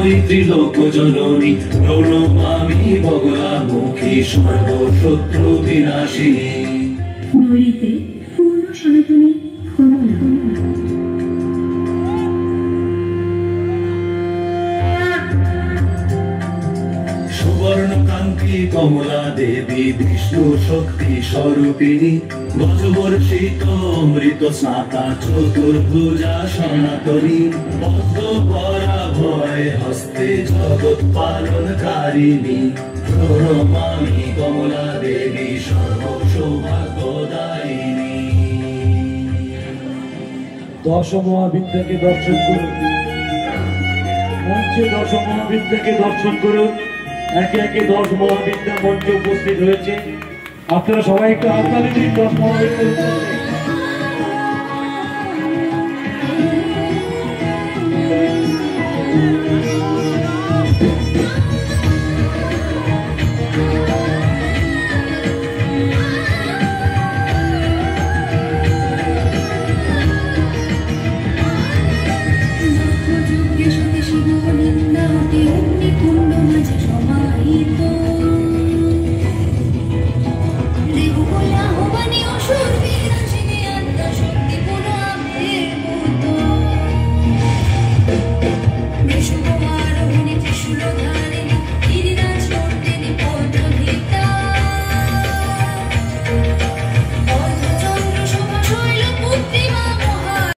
ওই ত্রিলোক জননী প্রণমামি বগলামুখী সর্বশত্রু বিনাশিনী। নৈরিতে পূর্ণ সনাতনী কমলা। সুবর্ণকান্তি কমলা দেবী বিষ্ণু শক্তি স্বরূপিণী গজবর্ষিত অমৃত স্নাতা চতুর্ভুজা সনাতনী পদ্ম পরাভয় হস্তে জগৎ পালনকারিণী প্রণমামি কমলা দেবী সর্ব সৌভাগ্যদায়িনী। দশ মহাবিদ্যাকে দর্শন করুন, মঞ্চে দশ মহাবিদ্যাকে দর্শন করুন। একে একে 10 মহাবিদ্যা মঞ্চে উপস্থিত হয়েছে। আপনারা সবাই একটু হাততালি দিন 10 মহাবিদ্যা।